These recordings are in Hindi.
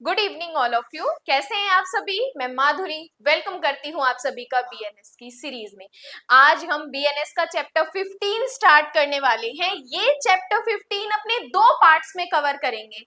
Good evening all of you. कैसे हैं आप सभी? मैं माधुरी वेलकम करती हूं आप सभी का बीएनएस की सीरीज में। आज हम बीएनएस का चैप्टर 15 स्टार्ट करने वाले हैं। ये चैप्टर 15 अपने दो पार्ट्स में कवर करेंगे।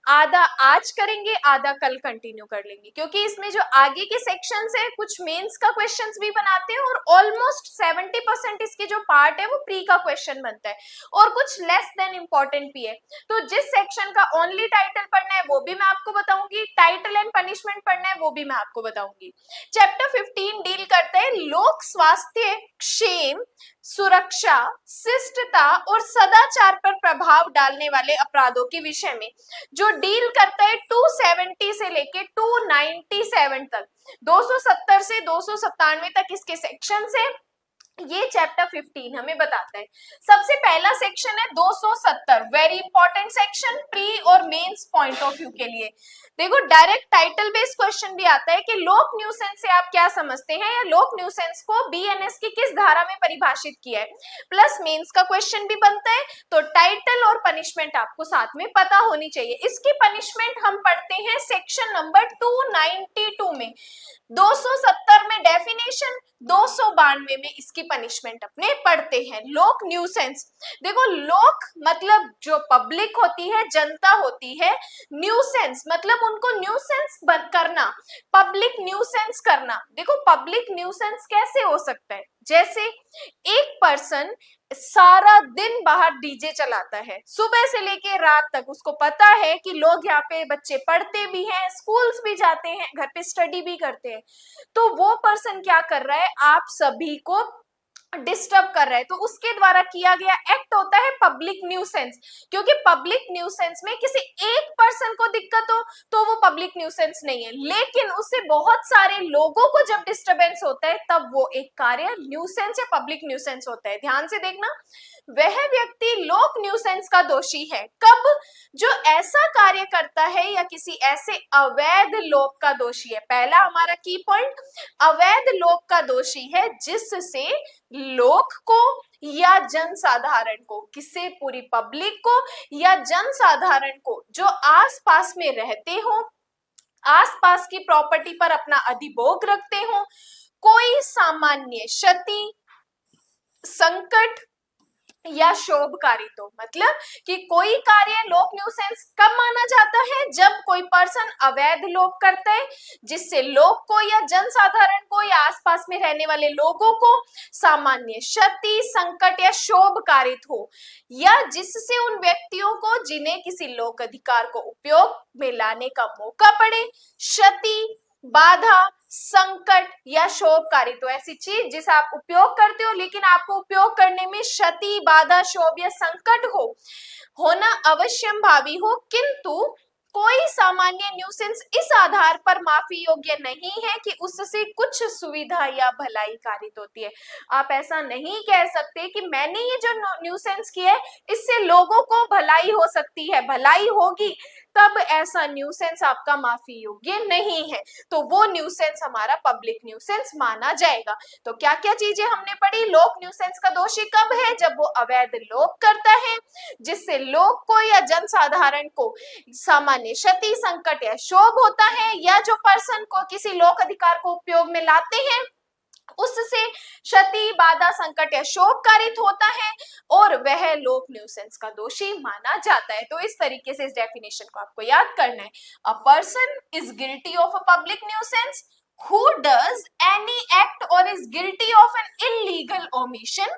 आधा आज करेंगे, आधा कल कंटिन्यू कर लेंगे, क्योंकि इसमें जो आगे के सेक्शंस है कुछ मेंस का क्वेश्चंस भी बनाते हैं और ऑलमोस्ट 70% इसके जो पार्ट है वो प्री का क्वेश्चन बनता है और कुछ लेस देन इंपॉर्टेंट भी है। तो जिस सेक्शन का ओनली टाइटल पढ़ना है वो भी मैं आपको बताऊंगी, टाइटल एंड पनिशमेंट पढ़ना है वो भी मैं आपको बताऊंगी। चैप्टर 15 डील करता है लोक स्वास्थ्य, क्षेम, सुरक्षा, शिष्टता और सदाचार पर प्रभाव डालने वाले अपराधों के विषय में, जो डील करता है 270 से लेके 297 तक। 270 से 297 तक इसके सेक्शन है। ये चैप्टर 15 हमें बताता है। सबसे पहला सेक्शन है 270, वेरी इंपॉर्टेंट सेक्शन प्री और मेंस पॉइंट ऑफ व्यू के लिए। देखो, डायरेक्ट टाइटल बेस्ड क्वेश्चन भी आता है कि लोक न्यूसेंस से आप क्या समझते हैं, या लोक न्यूसेंस को बीएनएस की किस धारा में परिभाषित किया है। प्लस मेंस का क्वेश्चन भी बनता है, तो टाइटल और पनिशमेंट आपको साथ में पता होनी चाहिए। इसकी पनिशमेंट हम पढ़ते हैं सेक्शन नंबर 292 में, 270 में डेफिनेशन, 292 में इसकी पनिशमेंट अपने पढ़ते हैं। लोक न्यूसेंस, देखो लोक मतलब जो पब्लिक होती है, जनता होती है। न्यूसेंस मतलब उनको न्यूसेंस करना, पब्लिक न्यूसेंस करना। देखो पब्लिक न्यूसेंस कैसे हो सकता है, जैसे एक पर्सन सारा दिन बाहर डीजे चलाता है, सुबह से लेके रात तक। उसको पता है कि लोग यहाँ पे बच्चे पढ़ते भी हैं, स्कूल्स भी जाते हैं, घर पे स्टडी भी करते हैं, तो वो पर्सन क्या कर रहा है, आप सभी को डिस्टर्ब कर रहा है। तो उसके द्वारा किया गया एक्ट होता है पब्लिक न्यूसेंस। क्योंकि पब्लिक न्यूसेंस में किसी एक पर्सन को दिक्कत हो तो वो पब्लिक न्यूसेंस नहीं है, लेकिन उससे बहुत सारे लोगों को जब डिस्टरबेंस होता है तब वो एक कार्य न्यूसेंस या पब्लिक न्यूसेंस होता है। ध्यान से देखना, वह व्यक्ति लोक न्यूसेंस का दोषी है कब, जो ऐसा कार्य करता है या किसी ऐसे अवैध लोक का दोषी है। पहला हमारा की पॉइंट, अवैध लोक का दोषी है जिससे लोक को या जनसाधारण को, किससे, पूरी पब्लिक को या जनसाधारण को जो आसपास में रहते हो, आसपास की प्रॉपर्टी पर अपना अधिभोग रखते हो, कोई सामान्य क्षति, संकट या शोभकारी। तो मतलब कि कोई कार्य लोक न्यूसेंस कब माना जाता है, जब कोई पर्सन अवैध लोक करता है जिससे लोक को या जनसाधारण को या आसपास में रहने वाले लोगों को सामान्य क्षति, संकट या शोभकारित हो, या जिससे उन व्यक्तियों को जिन्हें किसी लोक अधिकार को उपयोग में लाने का मौका पड़े, क्षति, बाधा, संकट या शोभकारी। तो ऐसी चीज जिसे आप उपयोग करते हो लेकिन आपको उपयोग करने में क्षति, बाधा, शोभ या संकट होना अवश्यम भावी हो, किंतु कोई सामान्य न्यूसेंस इस आधार पर माफी योग्य नहीं है कि उससे कुछ सुविधा या भलाई कारित होती है। आप ऐसा नहीं कह सकते कि मैंने ये जो न्यूसेंस किया है इससे लोगों को भलाई हो सकती है, भलाई होगी, तब ऐसा न्यूसेंस आपका माफी योग्य नहीं है, तो वो न्यूसेंस हमारा पब्लिक न्यूसेंस माना जाएगा। तो क्या क्या चीजें हमने पढ़ी, लोक न्यूसेंस का दोषी कब है, जब वो अवैध लोक करता है जिससे लोक को या जनसाधारण को सामान्य क्षति, संकट या शोभ होता है, या जो पर्सन को किसी लोक अधिकार को उपयोग में लाते हैं उससे क्षति, बाधा, संकट या शोभ कारित होता है और वह लोक न्यूसेंस का दोषी माना जाता है। तो इस तरीके से इस डेफिनेशन को आपको याद करना है। A person is guilty of a public nuisance who does any act or is guilty of an illegal omission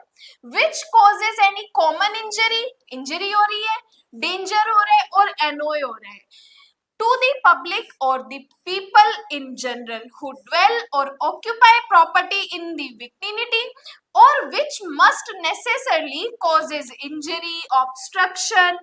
which causes any common injury हो रही है, danger हो रहा है और annoy हो रहा है to the public or the people in general who dwell or occupy property in the vicinity or which must necessarily causes injury, obstruction,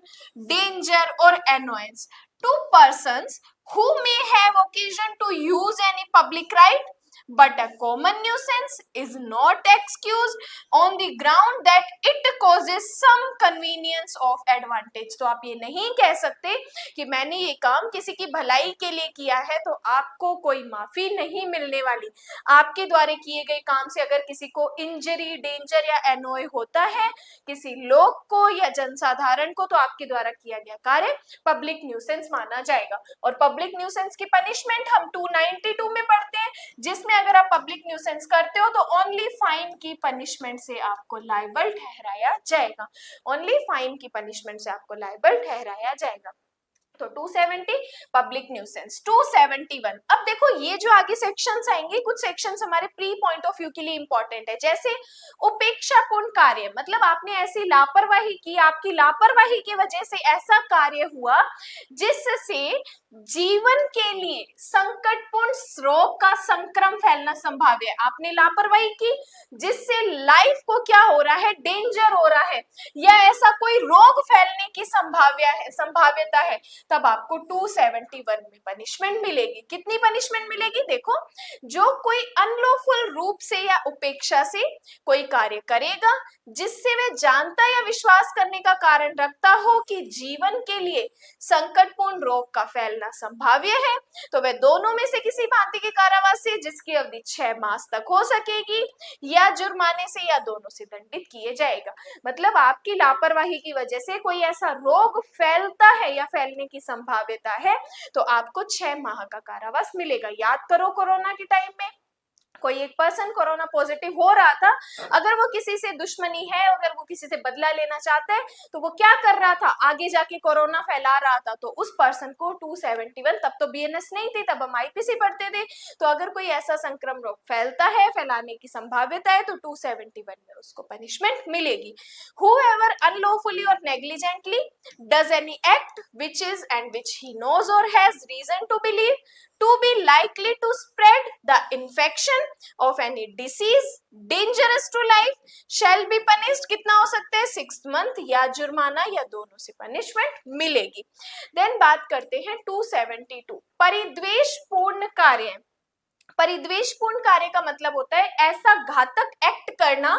danger or annoyance to persons who may have occasion to use any public right but a common nuisance is not excused on the ground that it causes some convenience of advantage। तो आप ये नहीं कह सकते कि मैंने ये काम किसी की भलाई के लिए किया है तो आपको कोई माफी नहीं मिलने वाली। आपके द्वारा किए गए काम से अगर किसी को इंजरी, डेंजर या एनोय होता है, किसी लोग को या जनसाधारण को, तो आपके द्वारा किया गया कार्य पब्लिक न्यूसेंस माना जाएगा। और पब्लिक न्यूसेंस की पनिशमेंट हम 292 में पढ़ते हैं, जिसमें अगर आप पब्लिक न्यूसेंस करते हो तो ओनली फाइन की पनिशमेंट से आपको लायबल ठहराया जाएगा। ओनली फाइन की पनिशमेंट से आपको लायबल ठहराया जाएगा। तो 270 पब्लिक न्यूसेंस। 271, अब देखो ये जो आगे सेक्शंस आएंगे, कुछ सेक्शंस हमारे प्री पॉइंट ऑफ व्यू के लिए इंपॉर्टेंट है। जैसे उपेक्षापूर्ण कार्य, मतलब आपने ऐसी लापरवाही की, आपकी लापरवाही की वजह से ऐसा कार्य हुआ जिससे जीवन के लिए संकटपूर्ण रोग का संक्रमण फैलना संभाव्य है। आपने लापरवाही की जिससे लाइफ को क्या हो रहा है, डेंजर हो रहा है, या ऐसा कोई रोग फैलने की संभाव्यता है, तब आपको 271 में पनिशमेंट मिलेगी। कितनी पनिशमेंट मिलेगी? देखो, जो कोई अनलॉफुल रूप से या उपेक्षा से कोई कार्य करेगा जिससे वे जानता या विश्वास करने का कारण रखता हो कि जीवन के लिए संकटपूर्ण रोग का फैलना संभाव्य है, तो वह दोनों में से किसी भांति के कारावास से जिसकी अवधि 6 मास तक हो सकेगी या जुर्माने से या दोनों से दंडित किए जाएगा। मतलब आपकी लापरवाही की वजह से कोई ऐसा रोग फैलता है या फैलने की संभाव्यता है तो आपको 6 माह का कारावास मिलेगा। याद करो, कोरोना के टाइम में कोई एक पर्सन कोरोना पॉजिटिव हो रहा था, अगर वो किसी से दुश्मनी है, अगर वो किसी से बदला लेना चाहता है तो वो क्या कर रहा था, आगे जाके कोरोना फैला रहा था, तो उस पर्सन को 271, तब तो बीएनएस नहीं थी, तब हम आईपीसी पढ़ते थे, तो अगर कोई ऐसा संक्रमण रोग फैलता है, फैलाने की संभाव्यता है, तो 271 में उसको पनिशमेंट मिलेगी। Whoever unlawfully or negligently does any act which is and which he knows or has reason to believe to be likely to spread the infection of any disease dangerous to life shall be punished। कितना हो सकता है? 6 मंथ या जुर्माना या दोनों से पनिशमेंट मिलेगी। देन बात करते हैं 272 परिद्वेषपूर्ण कार्य। परिद्वेषपूर्ण कार्य का मतलब होता है ऐसा घातक एक्ट करना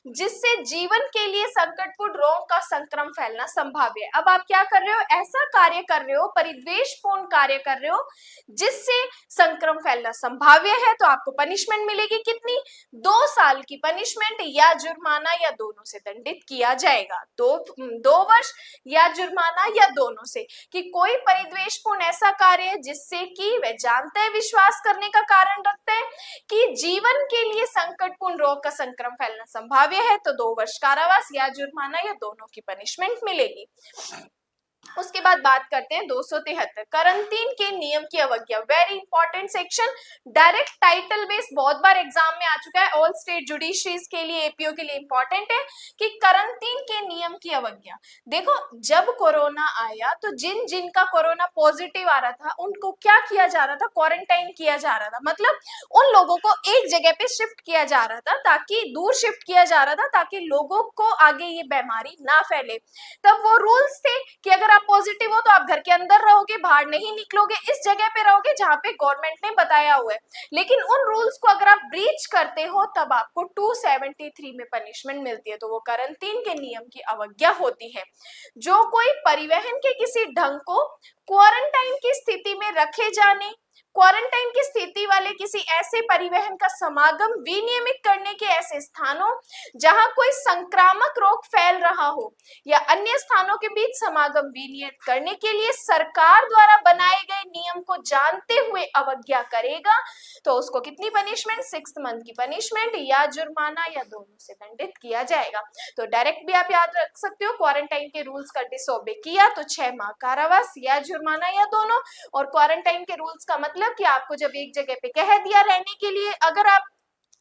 जिससे जीवन के लिए संकटपूर्ण रोग का संक्रमण फैलना संभाव्य है। अब आप क्या कर रहे हो? ऐसा कार्य कर रहे हो, परिद्वेषपूर्ण कार्य कर रहे हो जिससे संक्रमण फैलना संभाव्य है, तो आपको पनिशमेंट मिलेगी। कितनी? 2 साल की पनिशमेंट या जुर्माना या दोनों से दंडित किया जाएगा। 2 वर्ष या जुर्माना या दोनों से। कि कोई परिद्वेषपूर्ण ऐसा कार्य है जिससे कि वह जानते हैं, विश्वास करने का कारण रखते हैं कि जीवन के लिए संकटपूर्ण रोग का संक्रमण फैलना संभाव्य है, तो 2 वर्ष कारावास या जुर्माना या दोनों की पनिशमेंट मिलेगी। उसके बाद बात करते हैं 273 करंटीन के नियम की अवज्ञा। Very important section, direct title base बहुत बार एग्जाम में आ चुका है, ऑल स्टेट जुडिशरीज के लिए, एपीओ के लिए इंपॉर्टेंट है कि करंटीन के नियम की अवज्ञा। देखो, जब कोरोना आया तो जिन जिनका कोरोना पॉजिटिव आ रहा था उनको क्या किया जा रहा था? क्वारंटाइन किया जा रहा था। मतलब उन लोगों को एक जगह पे शिफ्ट किया जा रहा था, ताकि दूर शिफ्ट किया जा रहा था ताकि लोगों को आगे ये बीमारी ना फैले। तब वो रूल्स थे कि अगर आप पॉजिटिव हो तो आप घर के अंदर रहोगे, बाहर नहीं निकलोगे, इस जगह पे रहोगे जहां पे गवर्नमेंट ने बताया हुआ है। लेकिन उन रूल्स को अगर आप ब्रीच करते हो तब आपको 273 में पनिशमेंट मिलती है। तो वो करंटीन के नियम की अवज्ञा होती है। जो कोई परिवहन के किसी ढंग को क्वारंटाइन की स्थिति में रखे जाने, क्वारंटाइन की स्थिति वाले किसी ऐसे परिवहन का समागम विनियमित करने के ऐसे स्थानों जहां कोई संक्रामक रोग फैल रहा हो या अन्य स्थानों के बीच समागम विनियमित करने के लिए सरकार द्वारा बनाए गए नियम को जानते हुए अवज्ञा करेगा, तो उसको कितनी पनिशमेंट? 6 मंथ की पनिशमेंट या जुर्माना या दोनों से दंडित किया जाएगा। तो डायरेक्ट भी आप याद रख सकते हो, क्वारंटाइन के रूल्स का डिसओबे किया तो 6 माह कारावास या जुर्माना या दोनों। और क्वारंटाइन के रूल्स का मतलब कि आपको जब एक जगह पे कह दिया रहने के लिए, अगर आप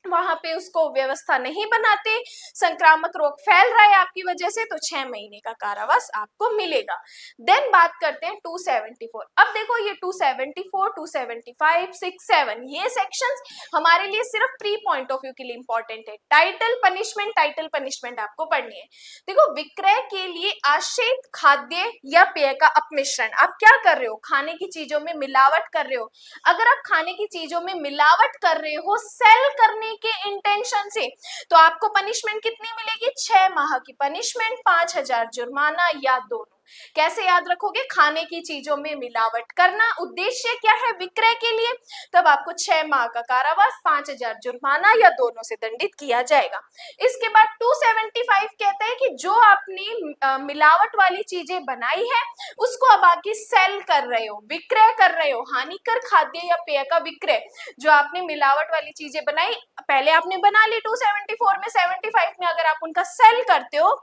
वहां पे उसको व्यवस्था नहीं बनाते, संक्रामक रोग फैल रहा है आपकी वजह से, तो 6 महीने का कारावास आपको मिलेगा। देन बात करते हैं 274। अब देखो ये 274, 275, 6, 7 ये सेक्शंस हमारे लिए सिर्फ प्री पॉइंट ऑफ व्यू के लिए इंपॉर्टेंट है। टाइटल पनिशमेंट आपको पढ़नी है। देखो, विक्रय के लिए आश्रित खाद्य या पेय का अपमिश्रण, आप क्या कर रहे हो, खाने की चीजों में मिलावट कर रहे हो। अगर आप खाने की चीजों में मिलावट कर रहे हो सेल करने के इंटेंशन से, तो आपको पनिशमेंट कितनी मिलेगी, 6 माह की पनिशमेंट, 5,000 जुर्माना या दोनों। कैसे याद रखोगे, खाने की चीजों में मिलावट करना, उद्देश्य क्या है, विक्रय के लिए, तब आपको 6 माह का कारावास, 5,000 जुर्माना या दोनों से दंडित किया जाएगा। इसके बाद 275 कहते हैं कि जो आपने मिलावट वाली चीजें बनाई है उसको अब आगे सेल कर रहे हो, विक्रय कर रहे हो, हानिकर खाद्य या पेय का विक्रय, जो आपने मिलावट वाली चीजें बनाई, पहले आपने बना ली 274 में, 75 में अगर आप उनका सेल करते हो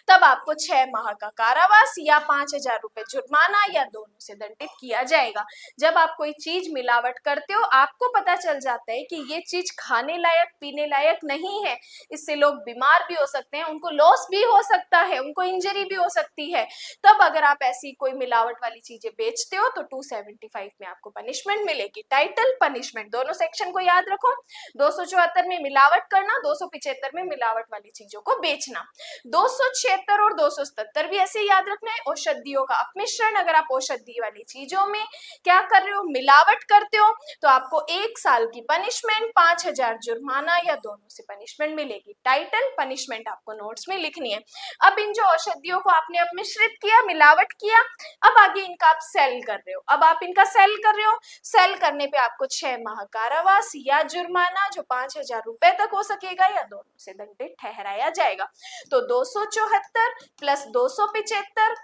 तब आपको 6 माह का कारावास या 5,000 रुपए जुर्माना या दोनों से दंडित किया जाएगा। जब आप कोई चीज मिलावट करते हो, आपको पता चल जाता है कि ये चीज खाने लायक पीने लायक नहीं है, इससे लोग बीमार भी हो सकते हैं, उनको लॉस भी हो सकता है, उनको इंजरी भी हो सकती है, तब अगर आप ऐसी कोई मिलावट वाली चीजें बेचते हो तो 275 में आपको पनिशमेंट मिलेगी। टाइटल पनिशमेंट दोनों सेक्शन को याद रखो। 274 में मिलावट करना, 275 में मिलावट वाली चीजों को बेचना। 276 और 277 भी ऐसे याद रखना है। औषधियों का अपमिश्रण, अगर आप औषधि वाली चीजों में क्या कर रहे हो, मिलावट करते हो, तो आपको 1 साल की पनिशमेंट, 5,000 जुर्माना या दोनों से पनिशमेंट मिलेगी। टाइटल पनिशमेंट आपको नोट्स में लिखनी है। अब इन जो औषधियों को आपने अपमिश्रित किया, मिलावट किया, अब आगे इनका आप सेल कर रहे हो, अब आप इनका सेल कर रहे हो, सेल करने पे आपको 6 माह कारावास या जुर्माना जो 5,000 रुपए तक हो सकेगा या दोनों से दंडित ठहराया जाएगा। तो 274 प्लस 275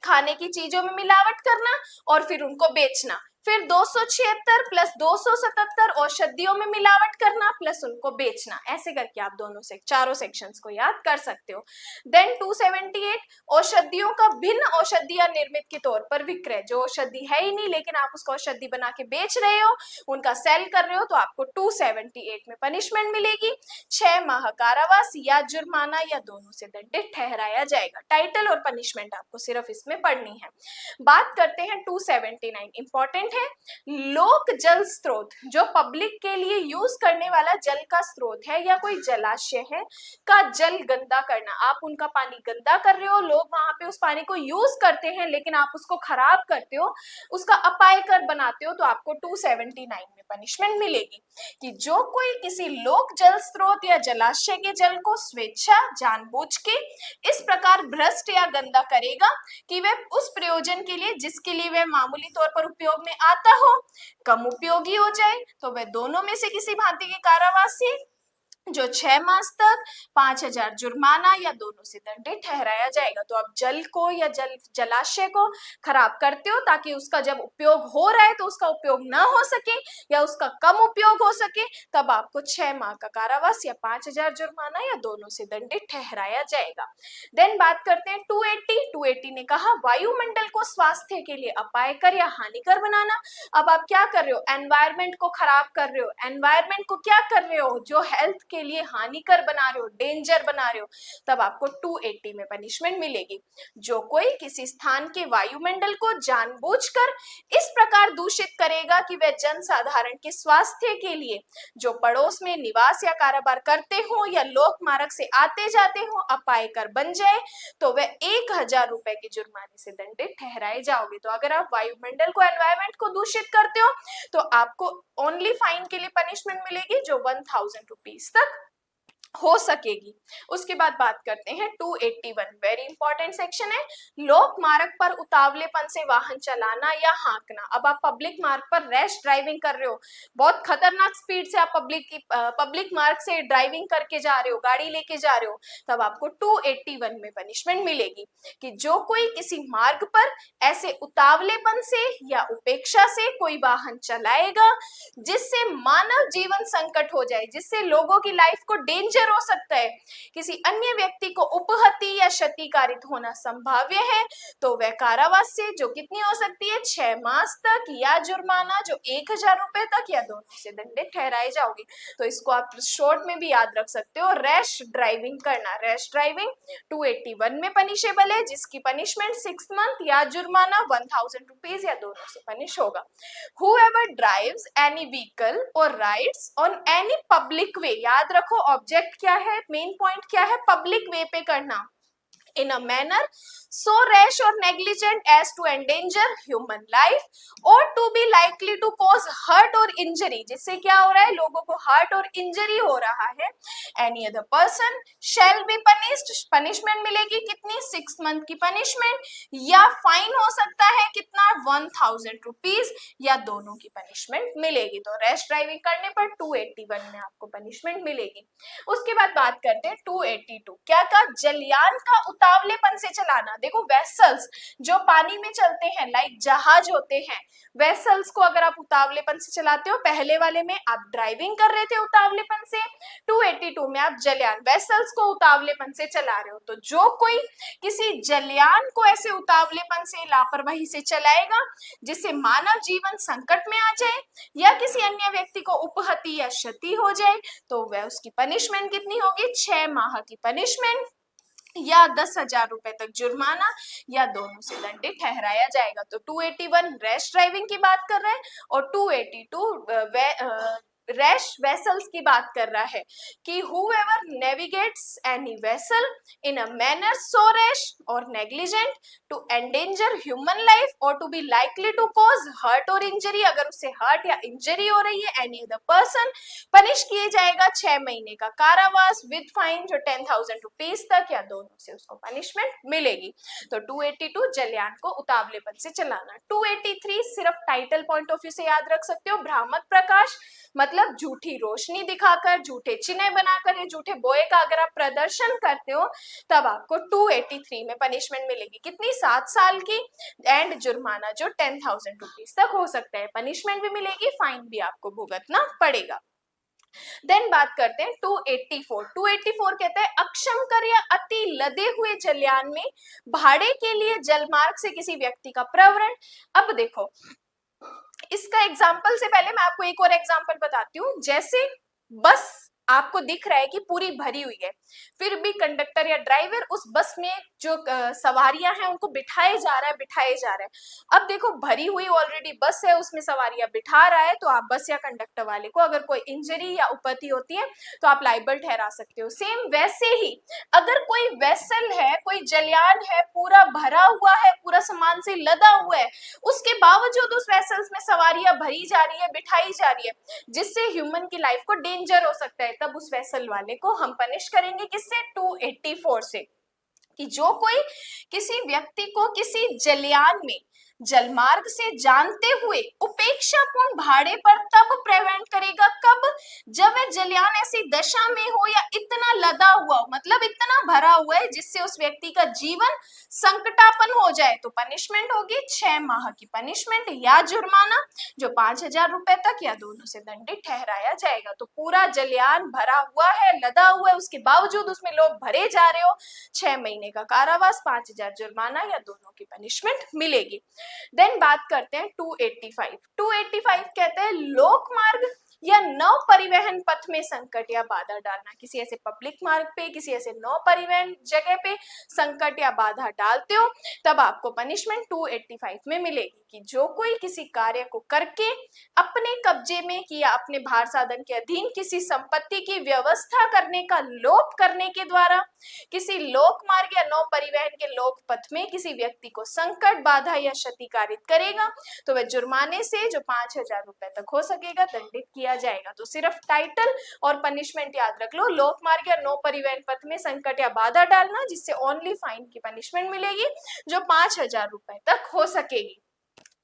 खाने की चीजों में मिलावट करना और फिर उनको बेचना, फिर 276 प्लस 277 औषधियों में मिलावट करना प्लस उनको बेचना, ऐसे करके आप दोनों से चारों सेक्शंस को याद कर सकते हो। देन 278 औषधियों का भिन्न औषधियां निर्मित के तौर पर विक्रय, जो औषधि है ही नहीं लेकिन आप उसको औषधि बना के बेच रहे हो, उनका सेल कर रहे हो, तो आपको 278 में पनिशमेंट मिलेगी, 6 माह कारावास या जुर्माना या दोनों से दंडित ठहराया जाएगा। टाइटल और पनिशमेंट आपको सिर्फ इसमें पढ़नी है। बात करते हैं 279, इंपॉर्टेंट है। लोक जल स्रोत, जो पब्लिक के लिए यूज करने वाला जल का स्रोत है या कोई जलाशय है, का जल गंदा करना, आप उनका पानी गंदा कर रहे हो, लोग वहां पे उस पानी को यूज करते हैं लेकिन आप उसको खराब करते हो, उसका अपायकर बनाते हो, तो आपको 279 में पनिशमेंट मिलेगी कि जो कोई किसी लोक जल स्रोत या जलाशय के जल को स्वेच्छा जानबूझ के इस प्रकार भ्रष्ट या गंदा करेगा कि वह उस प्रयोजन के लिए जिसके लिए वह मामूली तौर पर उपयोग में आता हो कम उपयोगी हो जाए, तो वह दोनों में से किसी भांति के कारावास से जो 6 मास तक 5,000 जुर्माना या दोनों से दंडित ठहराया जाएगा। तो आप जल को या जलाशय को खराब करते हो ताकि उसका जब उपयोग हो रहा है तो उसका उपयोग ना हो सके या उसका कम उपयोग हो सके, तब आपको 6 माह का कारावास या 5,000 जुर्माना या दोनों से दंडित ठहराया जाएगा। देन बात करते हैं 280 ने कहा वायुमंडल को स्वास्थ्य के लिए अपायकर या हानिकर बनाना। अब आप क्या कर रहे हो, एनवायरमेंट को खराब कर रहे हो, एनवायरमेंट को क्या कर रहे हो, जो हेल्थ के लिए हानिकर बना रहे हो, डेंजर बना रहे हो, तब आपको 280 में पनिशमेंट मिलेगी। जो कोई किसी स्थान के वायुमंडल को जानबूझकर इस प्रकार दूषित करेगा कि वह जनसाधारण के स्वास्थ्य के लिए जो पड़ोस में निवास या कारोबार करते हो या लोक मार्ग से आते जाते हो अपायकर बन जाए, तो वह 1,000 रुपए के जुर्माने से दंडित ठहराए जाओगे। तो अगर आप वायुमंडल को, एनवायरमेंट को दूषित करते हो तो आपको ओनली फाइन के लिए पनिशमेंट मिलेगी जो 1,000 रुपीज तक हो सकेगी। उसके बाद बात करते हैं 281, वेरी इंपॉर्टेंट सेक्शन है। लोक मार्ग पर उतावलेपन से वाहन चलाना या हाँकना। अब आप पब्लिक मार्ग पर रैश ड्राइविंग कर रहे हो, बहुत खतरनाक स्पीड से आप पब्लिक मार्ग से ड्राइविंग करके जा रहे हो, गाड़ी लेके जा रहे हो, तब आपको 281 में पनिशमेंट मिलेगी कि जो कोई किसी मार्ग पर ऐसे उतावलेपन से या उपेक्षा से कोई वाहन चलाएगा जिससे मानव जीवन संकट हो जाए, जिससे लोगों की लाइफ को डेंजर डेंजर हो सकता है, किसी अन्य व्यक्ति को उपहति या क्षति कारित होना संभाव्य है, तो वह कारावास से जो कितनी हो सकती है 6 मास तक, या जुर्माना जो 1000 रुपए तक, या दोनों से दंडित ठहराए जाओगे। तो इसको आप शॉर्ट में भी याद रख सकते हो। रैश ड्राइविंग करना, रैश ड्राइविंग 281 में पनिशेबल है, जिसकी पनिशमेंट 6 मंथ या जुर्माना 1000 रुपीज या दोनों से पनिश होगा। Whoever drives any vehicle or rides on any public way, याद रखो ऑब्जेक्ट क्या है, मेन पॉइंट क्या है, पब्लिक वे पे करना, in a manner so rash or negligent as to endanger human life or to be likely to cause hurt or injury, जिससे क्या हो रहा है, लोगों को हर्ट और इंजरी हो रहा है। any other person shall be punished, punishment मिलेगी कितनी 6 मंथ की पनिशमेंट, या फाइन हो सकता है कितना 1000 रुपीज, या दोनों की पनिशमेंट मिलेगी। तो रैश ड्राइविंग करने पर 281 में आपको पनिशमेंट मिलेगी। उसके बाद बात करते हैं 282, क्या का जलयान का उतावलेपन से चलाना। देखो वेसल्स जो पानी में चलते हैं, लाइक जहाज होते हैं, वेसल्स को अगर आप उतावलेपन से चलाते हो, पहले वाले में आप ड्राइविंग कर रहे थे उतावलेपन से, 282 में आप जलयान वेसल्स को उतावलेपन से चला रहे हो। तो जो कोई किसी जलयान को ऐसे उतावलेपन से, लापरवाही से चलाएगा जिससे मानव जीवन संकट में आ जाए या किसी अन्य व्यक्ति को उपहति या क्षति हो जाए, तो वह उसकी पनिशमेंट कितनी होगी 6 माह की पनिशमेंट या 10,000 रुपए तक जुर्माना, या दोनों से दंडित ठहराया जाएगा। तो 281 रैश ड्राइविंग की बात कर रहे हैं और 282 रैश वेसल्स की बात कर रहा है कि whoever navigates any vessel in a manner so rash or negligent to endanger human life or to be likely to cause hurt or injury, अगर उससे हर्ट या इंजरी हो रही है any other person, पनिश किए जाएगा 6 महीने का कारावास विद फाइन जो 10,000 रुपीज तक, या दोनों से उसको पनिशमेंट मिलेगी। तो 282 जलयान को उतावलेपन से चलाना। 283 सिर्फ टाइटल पॉइंट ऑफ व्यू से याद रख सकते हो, भ्रामक प्रकाश मतलब झूठी रोशनी दिखाकर, झूठे चिन्ह बनाकर या झूठे बोए का अगर आप प्रदर्शन करते हो, तब आपको 283 में पनिशमेंट मिलेगी कितनी 7 साल की, एंड जुर्माना जो 10,000 रुपीज तक हो सकता है। पनिशमेंट भी मिलेगी, फाइन भी आपको भुगतना पड़ेगा। देन बात करते हैं 284। 284 कहते हैं अक्षम कर या अति लदे हुए जलयान में भाड़े के लिए जलमार्ग से किसी व्यक्ति का प्रवरण। अब देखो इसका एग्जाम्पल से पहले मैं आपको एक और एग्जाम्पल बताती हूँ। जैसे बस आपको दिख रहा है कि पूरी भरी हुई है, फिर भी कंडक्टर या ड्राइवर उस बस में जो सवारियां हैं उनको बिठाए जा रहा है। अब देखो भरी हुई ऑलरेडी बस है, उसमें सवारियां बिठा रहा है, तो आप बस या कंडक्टर वाले को अगर कोई इंजरी या उपति होती है तो आप लाइबल ठहरा सकते हो। सेम वैसे ही अगर कोई वेसल है, कोई जलयान है, पूरा भरा हुआ है, पूरा सामान से लदा हुआ है, उसके बावजूद उस वेसल्स में सवारियां भरी जा रही है, बिठाई जा रही है, जिससे ह्यूमन की लाइफ को डेंजर हो सकता है, तब उस वेसल वाले को हम पनिश करेंगे किससे 284 से, कि जो कोई किसी व्यक्ति को किसी जलयान में जलमार्ग से जानते हुए उपेक्षापूर्ण भाड़े पर तब प्रिवेंट करेगा, कब, जब वह जलयान ऐसी दशा में हो या इतना लदा हुआ हो, मतलब इतना भरा हुआ है जिससे उस व्यक्ति का जीवन संकटापन्न हो जाए, तो पनिशमेंट होगी 6 माह की पनिशमेंट या जुर्माना जो 5,000 रुपए तक या दोनों से दंडित ठहराया जाएगा। तो पूरा जलयान भरा हुआ है, लदा हुआ है, उसके बावजूद उसमें लोग भरे जा रहे हो, 6 महीने का कारावास, 5,000 जुर्माना या दोनों की पनिशमेंट मिलेगी। देन बात करते हैं 285। 285 कहते हैं लोक मार्ग या नौ परिवहन पथ में संकट या बाधा डालना। किसी ऐसे पब्लिक मार्ग पे, किसी ऐसे नौ परिवहन जगह पे संकट या बाधा डालते हो, तब आपको पनिशमेंट 285 में मिलेगी कि जो कोई किसी कार्य को करके अपने कब्जे में या अपने भार साधन के अधीन किसी संपत्ति की व्यवस्था करने का लोप करने के द्वारा किसी लोक मार्ग या नौ परिवहन के लोक पथ में किसी व्यक्ति को संकट, बाधा या क्षति कारित करेगा, तो वह जुर्माने से जो 5,000 रुपए तक हो सकेगा दंडित किया जाएगा। तो सिर्फ टाइटल और पनिशमेंट याद रख लो, लोक मार्ग या नौ परिवहन पथ में संकट या बाधा डालना, जिससे ओनली फाइन की पनिशमेंट मिलेगी जो 5,000 रुपए तक हो सकेगी।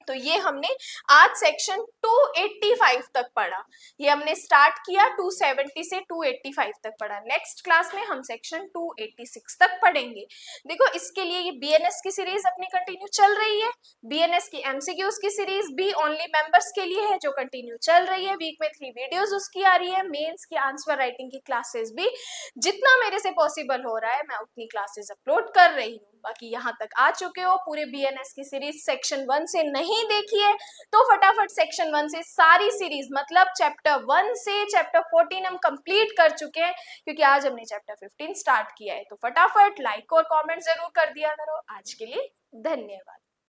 तो ये हमने आज सेक्शन 285 तक पढ़ा। ये हमने स्टार्ट किया 270 से 285 तक पढ़ा। नेक्स्ट क्लास में हम सेक्शन 286 तक पढ़ेंगे। देखो इसके लिए ये बीएनएस की सीरीज अपनी कंटिन्यू चल रही है। बीएनएस की एमसीक्यूज की सीरीज भी ओनली मेंबर्स के लिए है जो कंटिन्यू चल रही है। वीक में 3 वीडियोस उसकी आ रही है। मेंस की आंसर राइटिंग की क्लासेस भी जितना मेरे से पॉसिबल हो रहा है मैं उतनी क्लासेस अपलोड कर रही हूँ। बाकी यहाँ तक आ चुके हो, पूरे बीएनएस की सीरीज सेक्शन 1 से नहीं देखी है तो फटाफट सेक्शन 1 से सारी सीरीज मतलब चैप्टर 1 से चैप्टर 14 हम कंप्लीट कर चुके हैं, क्योंकि आज हमने चैप्टर 15 स्टार्ट किया है। तो फटाफट लाइक और कमेंट जरूर कर दिया करो। आज के लिए धन्यवाद।